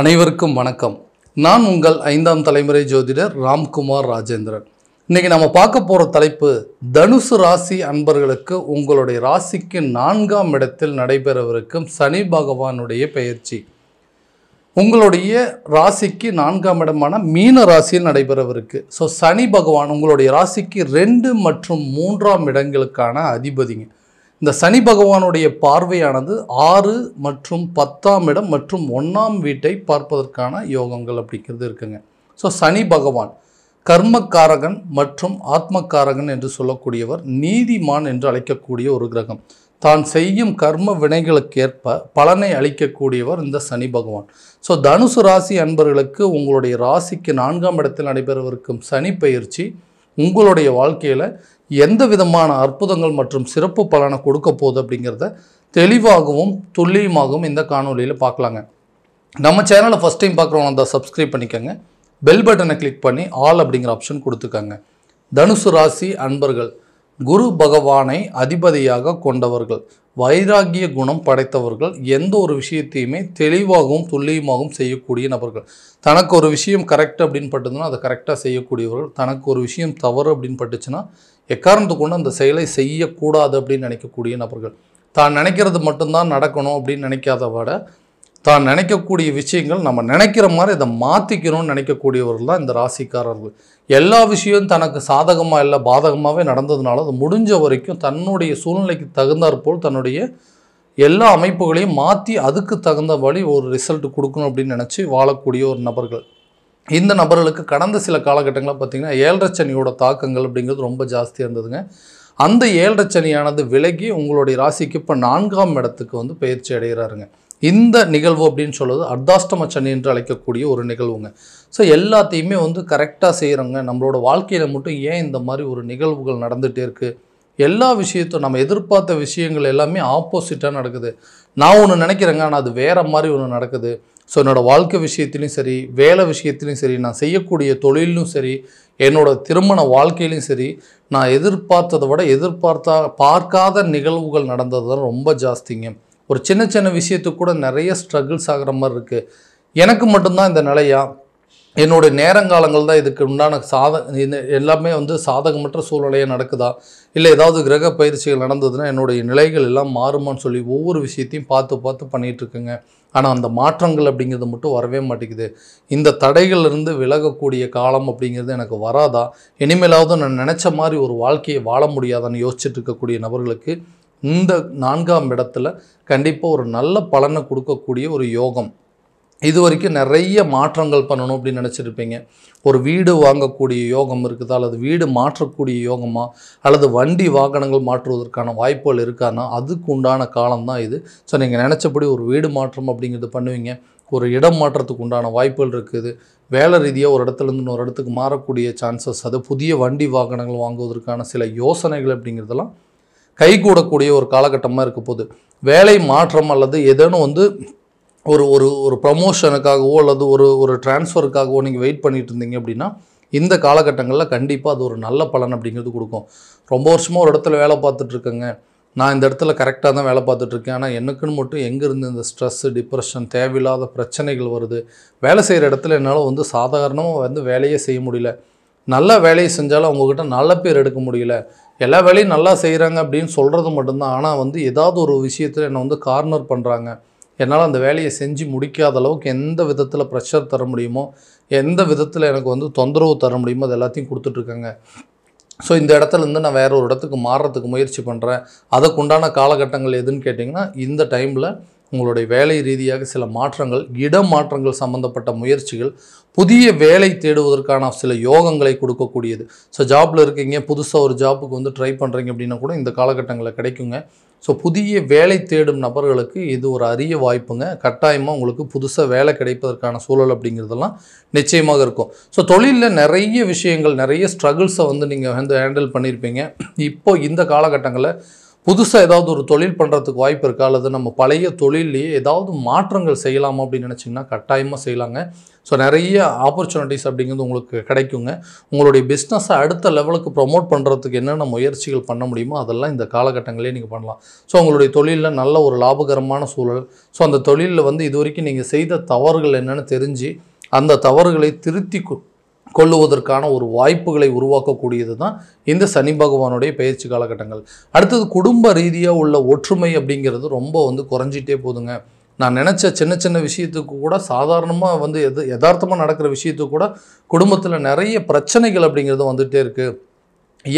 அனைவருக்கும் வணக்கம். நான் உங்கள் 5ஆம் தலைமுறை ஜோதிடர் ராம்குமார் ராஜேந்திரன். இன்னைக்கு நம்ம பார்க்க போகிற தலைப்பு தனுசு ராசி அன்பர்களுக்கு உங்களுடைய ராசிக்கு 4ஆம் இடத்தில் நடைபெறவிருக்கும் சனி பகவானுடைய பெயர்ச்சி. உங்களுடைய ராசிக்கு 4ஆம் இடமான மீன ராசியில் நடைபெறவிருக்கு. ஸோ சனி பகவான் உங்களுடைய ராசிக்கு 2 மற்றும் 3ஆம் இடங்களுக்கான அதிபதிங்க. இந்த சனி பகவானுடைய பார்வையானது 6 மற்றும் 10ஆம் இடம் மற்றும் 1ஆம் வீட்டை பார்ப்பதற்கான யோகங்கள் அப்படிங்கிறது இருக்குங்க. ஸோ சனி பகவான் கர்மக்காரகன் மற்றும் ஆத்மக்காரகன் என்று சொல்லக்கூடியவர், நீதிமான் என்று அழைக்கக்கூடிய ஒரு கிரகம். தான் செய்யும் கர்ம வினைகளுக்கேற்ப பலனை அளிக்கக்கூடியவர் இந்த சனி பகவான். ஸோ தனுசு ராசி அன்பர்களுக்கு உங்களுடைய ராசிக்கு 4ஆம் இடத்தில் நடைபெறவிருக்கும் சனி பயிற்சி உங்களுடைய வாழ்க்கையில் எந்த விதமான அற்புதங்கள் மற்றும் சிறப்பு பலனை கொடுக்க போகுது அப்படிங்கிறத தெளிவாகவும் துல்லியமாகவும் இந்த காணொலியில் பார்க்கலாங்க. நம்ம சேனலை ஃபஸ்ட் டைம் பார்க்குறவங்க தான் சப்ஸ்கிரைப் பண்ணிக்கோங்க. பெல் பட்டனை கிளிக் பண்ணி ஆல் அப்படிங்கிற ஆப்ஷன் கொடுத்துக்கோங்க. தனுசு ராசி அன்பர்கள் குரு பகவானை அதிபதியாக கொண்டவர்கள், வைராகிய குணம் படைத்தவர்கள், எந்த ஒரு விஷயத்தையுமே தெளிவாகவும் துல்லியமாகவும் செய்யக்கூடிய நபர்கள். தனக்கு ஒரு விஷயம் கரெக்ட் அப்படின்னு பட்டுதுன்னா அதை கரெக்டாக செய்யக்கூடியவர்கள். தனக்கு ஒரு விஷயம் தவறு அப்படின்னு பட்டுச்சுன்னா எக்காரணத்து கொண்டு அந்த செயலை செய்யக்கூடாது அப்படின்னு நினைக்கக்கூடிய நபர்கள். தான் நினைக்கிறது மட்டும்தான் நடக்கணும் அப்படின்னு நினைக்காத விட தான் நினைக்கக்கூடிய விஷயங்கள் நம்ம நினைக்கிற மாதிரி அதை மாற்றிக்கணும்னு நினைக்கக்கூடியவர்கள் தான் இந்த ராசிக்காரர்கள். எல்லா விஷயம் தனக்கு சாதகமாக இல்லை பாதகமாகவே நடந்ததுனால அது முடிஞ்ச வரைக்கும் தன்னுடைய சூழ்நிலைக்கு தகுந்தாற்போல் தன்னுடைய எல்லா அமைப்புகளையும் மாற்றி அதுக்கு தகுந்த வழி ஒரு ரிசல்ட் கொடுக்கணும் அப்படின்னு நினச்சி வாழக்கூடிய ஒரு நபர்கள். இந்த நபர்களுக்கு கடந்த சில காலகட்டங்களில் பார்த்திங்கன்னா 7.5 சனியோட தாக்கங்கள் அப்படிங்கிறது ரொம்ப ஜாஸ்தியாக இருந்ததுங்க. அந்த 7.5 சனியானது விலகி உங்களுடைய ராசிக்கு இப்போ 4ஆம் இடத்துக்கு வந்து பயிற்சி அடைகிறாருங்க. இந்த நிகழ்வு அப்படின்னு சொல்வது அர்த்தாஷ்டம சனி என்று அழைக்கக்கூடிய ஒரு நிகழ்வுங்க. ஸோ எல்லாத்தையுமே வந்து கரெக்டாக செய்கிறோங்க. நம்மளோட வாழ்க்கையில் மட்டும் ஏன் இந்த மாதிரி ஒரு நிகழ்வுகள் நடந்துகிட்டே இருக்குது? எல்லா விஷயத்தையும் நம்ம எதிர்பார்த்த விஷயங்கள் எல்லாமே ஆப்போசிட்டாக நடக்குது. நான் ஒன்று நினைக்கிறேங்க, ஆனால் அது வேறு மாதிரி ஒன்று நடக்குது. ஸோ என்னோடய வாழ்க்கை விஷயத்துலையும் சரி, வேலை விஷயத்துலையும் சரி, நான் செய்யக்கூடிய தொழிலும் சரி, என்னோடய திருமண வாழ்க்கையிலையும் சரி, நான் எதிர்பார்த்ததை விட பார்க்காத நிகழ்வுகள் நடந்தது தான் ரொம்ப ஜாஸ்திங்க. ஒரு சின்ன சின்ன விஷயத்துக்கு கூட நிறைய ஸ்ட்ரகிள்ஸ் ஆகிற மாதிரி இருக்குது. எனக்கு மட்டும்தான் இந்த நிலையா, என்னுடைய நேரங்காலங்கள் தான் இதுக்கு உண்டான எல்லாமே வந்து சாதகமற்ற சூழ்நிலையாக நடக்குதா, இல்லை ஏதாவது கிரக பயிற்சிகள் நடந்ததுன்னா என்னுடைய நிலைகள் எல்லாம் மாறுமான்னு சொல்லி ஒவ்வொரு விஷயத்தையும் பார்த்து பண்ணிகிட்ருக்குங்க. ஆனால் அந்த மாற்றங்கள் அப்படிங்கிறது மட்டும் வரவே மாட்டேங்குது. இந்த தடைகளிலிருந்து விலகக்கூடிய காலம் அப்படிங்கிறது எனக்கு வராதா, இனிமேலாவது நான் நினச்ச மாதிரி ஒரு வாழ்க்கையை வாழ முடியாதான்னு யோசிச்சுட்டு இருக்கக்கூடிய நபர்களுக்கு இந்த 4ஆம் இடத்துல கண்டிப்பாக ஒரு நல்ல பலனை கொடுக்கக்கூடிய ஒரு யோகம். இது வரைக்கும் நிறைய மாற்றங்கள் பண்ணணும் அப்படின்னு நினச்சிருப்பீங்க. ஒரு வீடு வாங்கக்கூடிய யோகம் இருக்குதா, அல்லது வீடு மாற்றக்கூடிய யோகமா, அல்லது வண்டி வாகனங்கள் மாற்றுவதற்கான வாய்ப்புகள் இருக்கான்னா அதுக்கு உண்டான காலம்தான் இது. ஸோ நீங்கள் நினச்சபடி ஒரு வீடு மாற்றம் அப்படிங்கிறது பண்ணுவீங்க. ஒரு இடம் மாற்றத்துக்கு உண்டான வாய்ப்புகள் இருக்குது. வேலை ரீதியாக ஒரு இடத்துலேருந்து இன்னொரு இடத்துக்கு மாறக்கூடிய சான்சஸ், அது புதிய வண்டி வாகனங்கள் வாங்குவதற்கான சில யோசனைகள் அப்படிங்கிறதெல்லாம் கைகூடக்கூடிய ஒரு காலகட்டமாக இருக்க போகுது. வேலை மாற்றம் அல்லது ஏதேனும் வந்து ஒரு ஒரு ஒரு ப்ரமோஷனுக்காகவோ அல்லது ஒரு டிரான்ஸ்ஃபருக்காகவோ நீங்கள் வெயிட் பண்ணிட்டு இருந்தீங்க அப்படின்னா இந்த காலகட்டங்களில் கண்டிப்பாக அது ஒரு நல்ல பலன் அப்படிங்கிறது கொடுக்கும். ரொம்ப வருஷமாக ஒரு இடத்துல வேலை பார்த்துட்ருக்கேங்க, நான் இந்த இடத்துல கரெக்டாக தான் வேலை பார்த்துட்ருக்கேன், ஆனால் எனக்குன்னு மட்டும் எங்கேருந்து இந்த ஸ்ட்ரெஸ்ஸு, டிப்ரெஷன், தேவையில்லாத பிரச்சனைகள் வருது, வேலை செய்கிற இடத்துல என்னால் வந்து சாதாரணமாக வந்து வேலையே செய்ய முடியல, நல்ல வேலையை செஞ்சாலும் அவங்கக்கிட்ட நல்ல பேர் எடுக்க முடியல, எல்லா வேலையும் நல்லா செய்கிறாங்க அப்படின்னு சொல்கிறது மட்டும்தான், ஆனால் வந்து ஏதாவது ஒரு விஷயத்தில் என்னை வந்து கார்னர் பண்ணுறாங்க, என்னால் அந்த வேலையை செஞ்சு முடிக்காத அளவுக்கு எந்த விதத்தில் ப்ரெஷர் தர முடியுமோ, எந்த விதத்தில் எனக்கு வந்து தொந்தரவு தர முடியுமோ அது எல்லாத்தையும் கொடுத்துட்ருக்காங்க. ஸோ இந்த இடத்துலேருந்து நான் வேறு ஒரு இடத்துக்கு மாறுறதுக்கு முயற்சி பண்ணுறேன். அதுக்குண்டான காலகட்டங்கள் எதுன்னு கேட்டிங்கன்னா இந்த டைமில் உங்களுடைய வேலை ரீதியாக சில மாற்றங்கள், இடமாற்றங்கள் சம்மந்தப்பட்ட முயற்சிகள், புதிய வேலை தேடுவதற்கான சில யோகங்களை கொடுக்கக்கூடியது. ஸோ ஜாப்பில் இருக்கீங்க, புதுசாக ஒரு ஜாப்புக்கு வந்து ட்ரை பண்ணுறீங்க அப்படின்னா கூட இந்த காலகட்டங்களில் கிடைக்குங்க. ஸோ புதிய வேலை தேடும் நபர்களுக்கு இது ஒரு அரிய வாய்ப்புங்க. கட்டாயமாக உங்களுக்கு புதுசாக வேலை கிடைப்பதற்கான சூழல் அப்படிங்கிறதெல்லாம் நிச்சயமாக இருக்கும். ஸோ தொழிலில் நிறைய விஷயங்கள், நிறைய ஸ்ட்ரகிள்ஸை வந்து நீங்கள் வந்து ஹேண்டில் பண்ணியிருப்பீங்க. இப்போ இந்த காலகட்டங்களில் புதுசாக ஏதாவது ஒரு தொழில் பண்ணுறதுக்கு வாய்ப்பு இருக்கா, அல்லது நம்ம பழைய தொழிலையே ஏதாவது மாற்றங்கள் செய்யலாமா அப்படின்னு நினச்சிங்கன்னா கட்டாயமாக செய்யலாங்க. ஸோ நிறைய ஆப்பர்ச்சுனிட்டிஸ் அப்படிங்கிறது உங்களுக்கு கிடைக்குங்க. உங்களுடைய பிஸ்னஸை அடுத்த லெவலுக்கு ப்ரொமோட் பண்ணுறதுக்கு என்னென்ன முயற்சிகள் பண்ண முடியுமோ அதெல்லாம் இந்த காலகட்டங்களே நீங்கள் பண்ணலாம். ஸோ உங்களுடைய தொழிலில் நல்ல ஒரு லாபகரமான சூழல். ஸோ அந்த தொழிலில் வந்து இது வரைக்கும் நீங்கள் செய்த தவறுகள் என்னென்னு தெரிஞ்சு அந்த தவறுகளை திருத்தி கொள்ளுவதற்கான ஒரு வாய்ப்புகளை உருவாக்கக்கூடியது தான் இந்த சனி பகவானுடைய பயிற்சி காலகட்டங்கள். அடுத்தது குடும்ப ரீதியாக உள்ள ஒற்றுமை அப்படிங்கிறது ரொம்ப வந்து குறைஞ்சிட்டே போதுங்க. நான் நினச்ச சின்ன சின்ன விஷயத்துக்கு கூட சாதாரணமாக வந்து யதார்த்தமாக நடக்கிற விஷயத்துக்கு கூட குடும்பத்தில் நிறைய பிரச்சனைகள் அப்படிங்கிறது வந்துகிட்டே இருக்குது.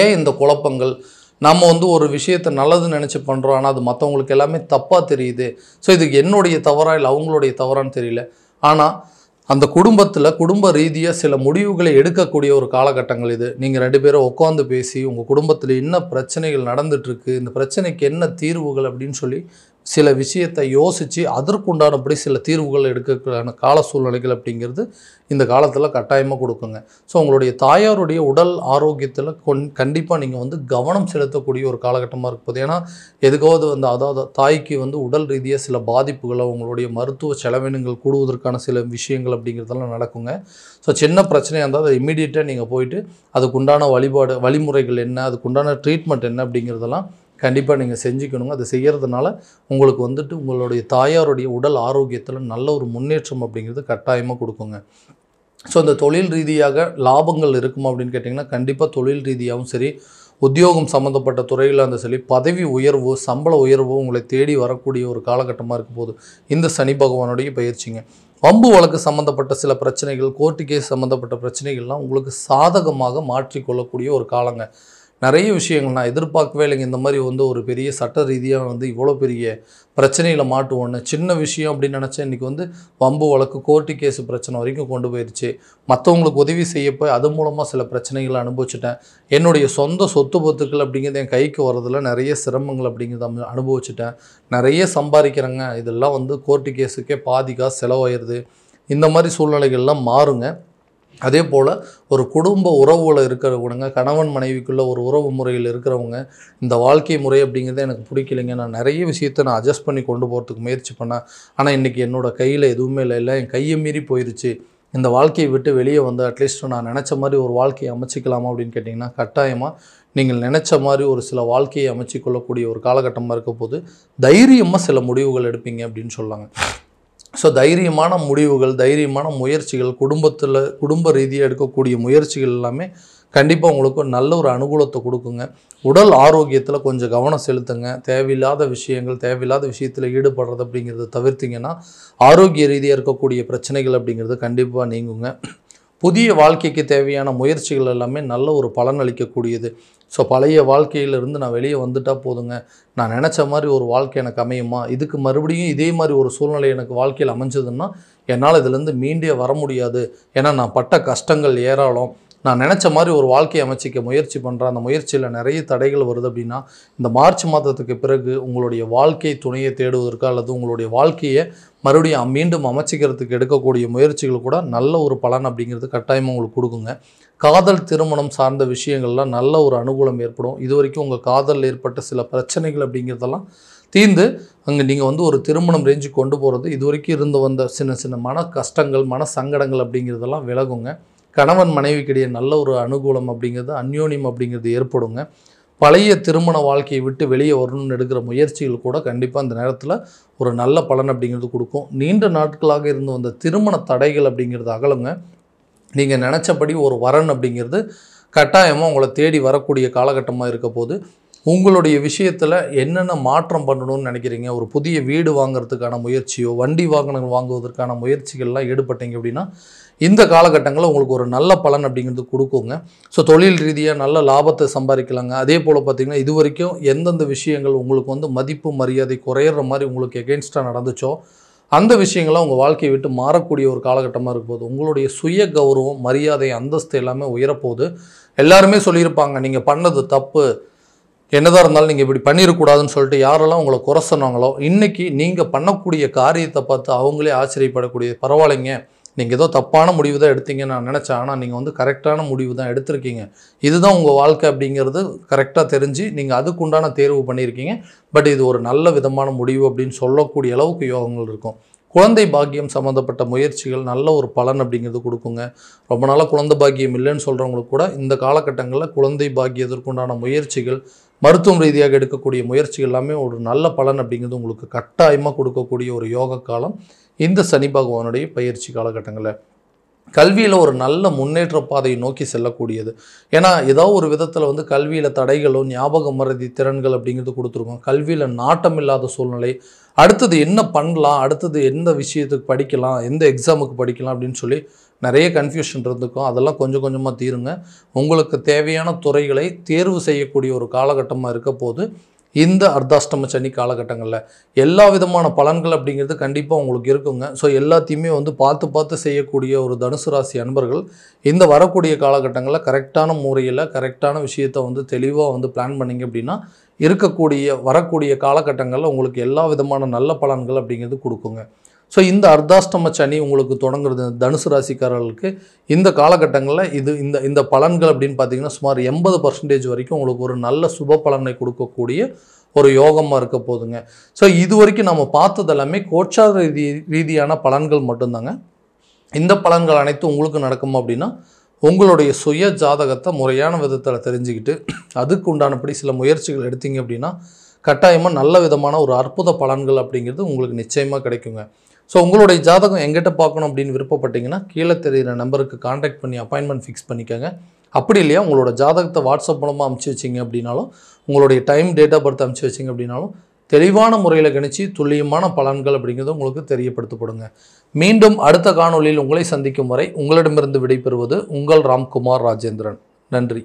ஏன் இந்த குழப்பங்கள்? நம்ம வந்து ஒரு விஷயத்தை நல்லதுன்னு நினச்சி பண்ணுறோம், ஆனால் அது மற்றவங்களுக்கு எல்லாமே தப்பாக தெரியுது. ஸோ இதுக்கு என்னுடைய தவறா இல்லை அவங்களுடைய தவறான்னு தெரியல. ஆனால் அந்த குடும்பத்தில் குடும்ப ரீதியாக சில முடிவுகளை எடுக்கக்கூடிய ஒரு காலகட்டங்கள் இது. நீங்கள் 2 பேரும் உட்காந்து பேசி உங்கள் குடும்பத்தில் என்ன பிரச்சனைகள் நடந்துகிட்ருக்கு, இந்த பிரச்சனைக்கு என்ன தீர்வுகள் அப்படின்னு சொல்லி சில விஷயத்தை யோசித்து அதற்குண்டானபடி சில தீர்வுகள் எடுக்கிறதுக்கான கால சூழ்நிலைகள் அப்படிங்கிறது இந்த காலத்தில் கட்டாயமாக கொடுக்குங்க. ஸோ உங்களுடைய தாயாருடைய உடல் ஆரோக்கியத்தில் கண்டிப்பாக நீங்கள் வந்து கவனம் செலுத்தக்கூடிய ஒரு காலகட்டமாக இருக்குது. ஏன்னா எதுக்காவது வந்து அதாவது தாய்க்கு வந்து உடல் ரீதியாக சில பாதிப்புகளை உங்களுடைய மருத்துவ செலவினங்கள் கூடுவதற்கான சில விஷயங்கள் அப்படிங்கிறதெல்லாம் நடக்குங்க. ஸோ சின்ன பிரச்சனையாக இருந்தால் அதை இம்மீடியட்டாக நீங்கள் போயிட்டு அதுக்குண்டான வழிமுறைகள் என்ன, அதுக்குண்டான ட்ரீட்மெண்ட் என்ன அப்படிங்கிறதெல்லாம் கண்டிப்பாக நீங்கள் செஞ்சுக்கணுங்க. அதை செய்கிறதுனால உங்களுக்கு வந்துட்டு உங்களுடைய தாயாருடைய உடல் ஆரோக்கியத்தில் நல்ல ஒரு முன்னேற்றம் அப்படிங்கிறது கட்டாயமாக கொடுக்குங்க. ஸோ இந்த தொழில் ரீதியாக லாபங்கள் இருக்குமா அப்படின்னு கேட்டிங்கன்னா கண்டிப்பாக தொழில் ரீதியாகவும் சரி, உத்தியோகம் சம்மந்தப்பட்ட துறையில் அந்த சரி, பதவி உயர்வு, சம்பள உயர்வு உங்களை தேடி வரக்கூடிய ஒரு காலகட்டமாக இருக்க போது இந்த சனி பகவானுடைய பயிற்சிங்க. வம்பு வழக்கு சம்மந்தப்பட்ட சில பிரச்சனைகள், கோர்ட்டு கேஸ் சம்மந்தப்பட்ட பிரச்சனைகள்லாம் உங்களுக்கு சாதகமாக மாற்றிக்கொள்ளக்கூடிய ஒரு காலங்க. நிறைய விஷயங்கள் நான் எதிர்பார்க்கவே இல்லைங்க. இந்த மாதிரி வந்து ஒரு பெரிய சட்ட ரீதியாக வந்து இவ்வளோ பெரிய பிரச்சனையில் மாட்டுவோன்னு. சின்ன விஷயம் அப்படின்னு நினச்சேன், இன்றைக்கி வந்து வம்பு வழக்கு, கோர்ட்டு கேஸு பிரச்சனை வரைக்கும் கொண்டு போயிடுச்சு. மற்றவங்களுக்கு உதவி செய்ய போய் அது மூலமாக சில பிரச்சனைகளை அனுபவிச்சிட்டேன். என்னுடைய சொந்த சொத்து பத்துக்கள் அப்படிங்கிறது என் கைக்கு வரதில் நிறைய சிரமங்கள் அப்படிங்கிறத அனுபவிச்சிட்டேன். நிறைய சம்பாதிக்கிறேங்க, இதெல்லாம் வந்து கோர்ட்டு கேஸுக்கே பாதி காசு செலவாயிடுது. இந்த மாதிரி சூழ்நிலைகள்லாம் மாறுங்க. அதே போல் ஒரு குடும்ப உறவுகளை இருக்கிறவங்க, கணவன் மனைவிக்குள்ள ஒரு உறவு முறையில் இருக்கிறவங்க, இந்த வாழ்க்கை முறை அப்படிங்கிறத எனக்கு பிடிக்கலைங்க, நான் நிறைய விஷயத்தை நான் அட்ஜஸ்ட் பண்ணி கொண்டு போகிறதுக்கு முயற்சி பண்ணேன், ஆனால் இன்றைக்கி என்னோடய கையில் எதுவுமே இல்லை, என் கையை மீறி போயிடுச்சு, இந்த வாழ்க்கையை விட்டு வெளியே வந்து அட்லீஸ்ட் நான் நினச்ச மாதிரி ஒரு வாழ்க்கையை அமைச்சிக்கலாமா அப்படின்னு கேட்டிங்கன்னா கட்டாயமாக நீங்கள் நினச்ச மாதிரி ஒரு சில வாழ்க்கையை அமைச்சிக்கொள்ளக்கூடிய ஒரு காலகட்டமாக இருக்க போது தைரியமாக சில முடிவுகள் எடுப்பீங்க அப்படின்னு சொல்லாங்க. ஸோ தைரியமான முடிவுகள், தைரியமான முயற்சிகள், குடும்ப ரீதியாக எடுக்கக்கூடிய முயற்சிகள் எல்லாமே கண்டிப்பாக உங்களுக்கு நல்ல ஒரு அனுகூலத்தை கொடுக்குங்க. உடல் ஆரோக்கியத்தில் கொஞ்சம் கவனம் செலுத்துங்க. தேவையில்லாத விஷயத்தில் ஈடுபடுறது அப்படிங்கிறத தவிர்த்திங்கன்னா ஆரோக்கிய ரீதியாக இருக்கக்கூடிய பிரச்சனைகள் அப்படிங்கிறது கண்டிப்பாக நீங்குங்க. புதிய வாழ்க்கைக்கு தேவையான முயற்சிகள் எல்லாமே நல்ல ஒரு பலன் அளிக்கக்கூடியது. ஸோ பழைய வாழ்க்கையிலிருந்து நான் வெளியே வந்துட்டால் போதுங்க, நான் நினச்ச மாதிரி ஒரு வாழ்க்கை எனக்கு அமையுமா, இதுக்கு மறுபடியும் இதே மாதிரி ஒரு சூழ்நிலை எனக்கு வாழ்க்கையில் அமைஞ்சதுன்னா என்னால் இதிலேருந்து மீண்டே வர முடியாது, ஏன்னா நான் பட்ட கஷ்டங்கள் ஏராளம், நான் நினச்ச மாதிரி ஒரு வாழ்க்கையை அமைச்சிக்க முயற்சி பண்ணுறேன், அந்த முயற்சியில் நிறைய தடைகள் வருது அப்படின்னா இந்த மார்ச் மாதத்துக்கு பிறகு உங்களுடைய வாழ்க்கை துணையை தேடுவதற்கு அல்லது உங்களுடைய வாழ்க்கையை மறுபடியும் மீண்டும் அமைச்சிக்கிறதுக்கு எடுக்கக்கூடிய முயற்சிகள் கூட நல்ல ஒரு பலன் அப்படிங்கிறது கட்டாயமாக உங்களுக்கு கொடுக்குங்க. காதல் திருமணம் சார்ந்த விஷயங்கள்லாம் நல்ல ஒரு அனுகூலம் ஏற்படும். இது வரைக்கும் உங்கள் காதலில் ஏற்பட்ட சில பிரச்சனைகள் அப்படிங்கிறதெல்லாம் தீர்ந்து அங்கே நீங்கள் வந்து ஒரு திருமணம் ரேஞ்சு கொண்டு போகிறது, இது வரைக்கும் இருந்து வந்த சின்ன சின்ன மன கஷ்டங்கள், மன சங்கடங்கள் அப்படிங்கிறதெல்லாம் விலகுங்க. கணவன் மனைவிக்கிடையே நல்ல ஒரு அனுகூலம் அப்படிங்கிறது, அந்யோன்யம் அப்படிங்கிறது ஏற்படுங்க. பழைய திருமண வாழ்க்கையை விட்டு வெளியே வரணும்னு எடுக்கிற முயற்சிகள் கூட கண்டிப்பாக அந்த நேரத்தில் ஒரு நல்ல பலன் அப்படிங்கிறது கொடுக்கும். நீண்ட நாட்களாக இருந்து வந்த திருமண தடைகள் அப்படிங்கிறது அகலுங்க. நீங்கள் நினச்சபடி ஒரு வரன் அப்படிங்கிறது கட்டாயமாக உங்களை தேடி வரக்கூடிய காலகட்டமாக இருக்க போது உங்களுடைய விஷயத்தில் என்னென்ன மாற்றம் பண்ணணும்னு நினைக்கிறீங்க, ஒரு புதிய வீடு வாங்குறதுக்கான முயற்சியோ, வண்டி வாகனங்கள் வாங்குவதற்கான முயற்சிகள்லாம் ஈடுபட்டீங்க அப்படின்னா இந்த காலகட்டங்களில் உங்களுக்கு ஒரு நல்ல பலன் அப்படிங்கிறது கொடுக்குங்க. ஸோ தொழில் ரீதியாக நல்ல லாபத்தை சம்பாதிக்கலாங்க. அதே போல் பார்த்திங்கன்னா இது வரைக்கும் எந்தெந்த விஷயங்கள் உங்களுக்கு வந்து மதிப்பு மரியாதை குறையிற மாதிரி உங்களுக்கு எகென்ஸ்டாக நடந்துச்சோ அந்த விஷயங்கள்லாம் உங்கள் வாழ்க்கையை விட்டு மாறக்கூடிய ஒரு காலகட்டமாக இருக்கும்போது உங்களுடைய சுய கௌரவம், மரியாதை, அந்தஸ்து எல்லாமே உயரப்போகுது. எல்லாருமே சொல்லியிருப்பாங்க நீங்கள் பண்ணது தப்பு, என்னதான் இருந்தாலும் நீங்கள் இப்படி பண்ணிடக்கூடாதுன்னு சொல்லிட்டு யாரெல்லாம் உங்களை குறை சொன்னாங்களோ இன்றைக்கி நீங்கள் பண்ணக்கூடிய காரியத்தை பார்த்து அவங்களே ஆச்சரியப்படக்கூடிய, பரவாயில்லைங்க நீங்கள் ஏதோ தப்பான முடிவு தான் எடுத்தீங்கன்னு நான் நினச்சேன். ஆனால் நீங்கள் வந்து கரெக்டான முடிவு தான் எடுத்திருக்கீங்க. இதுதான் உங்கள் வாழ்க்கை அப்படிங்கிறது கரெக்டாக தெரிஞ்சு நீங்கள் அதுக்குண்டான தேர்வு பண்ணியிருக்கீங்க. பட் இது ஒரு நல்ல விதமான முடிவு அப்படின்னு சொல்லக்கூடிய அளவுக்கு யோகங்கள் இருக்கும். குழந்தை பாக்கியம் சம்மந்தப்பட்ட முயற்சிகள் நல்ல ஒரு பலன் அப்படிங்கிறது கொடுக்குங்க. ரொம்ப நாளாக குழந்தை பாக்கியம் இல்லைன்னு சொல்கிறவங்களுக்கு கூட இந்த காலகட்டங்களில் குழந்தை பாக்கியத்திற்குண்டான முயற்சிகள், மருத்துவம் ரீதியாக எடுக்கக்கூடிய முயற்சிகள் எல்லாமே ஒரு நல்ல பலன் அப்படிங்கிறது உங்களுக்கு கட்டாயமாக கொடுக்கக்கூடிய ஒரு யோக காலம் இந்த சனி பகவானுடைய பயிற்சி காலகட்டங்களில். கல்வியில் ஒரு நல்ல முன்னேற்ற பாதையை நோக்கி செல்லக்கூடியது. ஏன்னா ஏதோ ஒரு விதத்தில் வந்து கல்வியில் தடைகளோ ஞாபக மறதி திறன்கள் அப்படிங்கிறது கொடுத்துருக்கோம். கல்வியில் நாட்டம் இல்லாத சூழ்நிலை, அடுத்தது என்ன பண்ணலாம், அடுத்தது எந்த விஷயத்துக்கு படிக்கலாம், எந்த எக்ஸாமுக்கு படிக்கலாம் அப்படின்னு சொல்லி நிறைய கன்ஃபியூஷன் இருந்துக்கும். அதெல்லாம் கொஞ்சம் கொஞ்சமாக தீருங்க. உங்களுக்கு தேவையான துறைகளை தேர்வு செய்யக்கூடிய ஒரு காலகட்டமாக இருக்க போது இந்த அர்த்தாஷ்டம சனி காலகட்டங்களில் எல்லா விதமான பலன்கள் அப்படிங்கிறது கண்டிப்பாக உங்களுக்கு இருக்குங்க. ஸோ எல்லாத்தையுமே வந்து பார்த்து பார்த்து செய்யக்கூடிய ஒரு தனுசு ராசி அன்பர்கள் இந்த வரக்கூடிய காலகட்டங்களில் கரெக்டான முறையில் கரெக்டான விஷயத்தை வந்து தெளிவாக வந்து பிளான் பண்ணிங்க அப்படின்னா வரக்கூடிய காலகட்டங்களில் உங்களுக்கு எல்லா விதமான நல்ல பலன்கள் அப்படிங்கிறது கொடுக்குங்க. ஸோ இந்த அர்த்தாஷ்டம சனி உங்களுக்கு தொடங்குறது தனுசு ராசிக்காரர்களுக்கு இந்த காலகட்டங்களில் இந்த பலன்கள் அப்படின்னு பார்த்தீங்கன்னா சுமார் 80% வரைக்கும் உங்களுக்கு ஒரு நல்ல சுப பலனை கொடுக்கக்கூடிய ஒரு யோகமாக இருக்க போதுங்க. ஸோ இது வரைக்கும் நம்ம பார்த்தது எல்லாமே கோச்சார ரீதியான பலன்கள் மட்டும்தாங்க. இந்த பலன்கள் அனைத்தும் உங்களுக்கு நடக்கும் அப்படின்னா உங்களுடைய சுய ஜாதகத்தை முறையான விதத்தில் தெரிஞ்சுக்கிட்டு அதுக்கு உண்டானபடி சில முயற்சிகள் எடுத்தீங்க அப்படின்னா கட்டாயமாக நல்ல விதமான ஒரு அற்புத பலன்கள் அப்படிங்கிறது உங்களுக்கு நிச்சயமாக கிடைக்குங்க. ஸோ உங்களுடைய ஜாதகம் எங்கிட்ட பார்க்கணும் அப்படின்னு விருப்பப்பட்டீங்கன்னா கீழே தெரிகிற நம்பருக்கு கான்டாக்ட் பண்ணி அப்பாயின்மெண்ட் ஃபிக்ஸ் பண்ணிக்கோங்க. அப்படி இல்லையா உங்களோட ஜாதகத்தை வாட்ஸ்அப் மூலமாக அனுப்பிச்சி வச்சிங்க அப்படின்னாலும் உங்களுடைய டைம் டேட் ஆஃப் பர்த் அனுப்பிச்சி வச்சிங்க அப்படின்னாலும் தெளிவான முறையில் கணிச்சு துல்லியமான பலன்கள் அப்படிங்கிறது உங்களுக்கு தெரியப்படுத்தப்படுங்க. மீண்டும் அடுத்த காணொலியில் உங்களை சந்திக்கும் வரை உங்களிடமிருந்து விடைபெறுவது உங்கள் ராம்குமார் ராஜேந்திரன். நன்றி.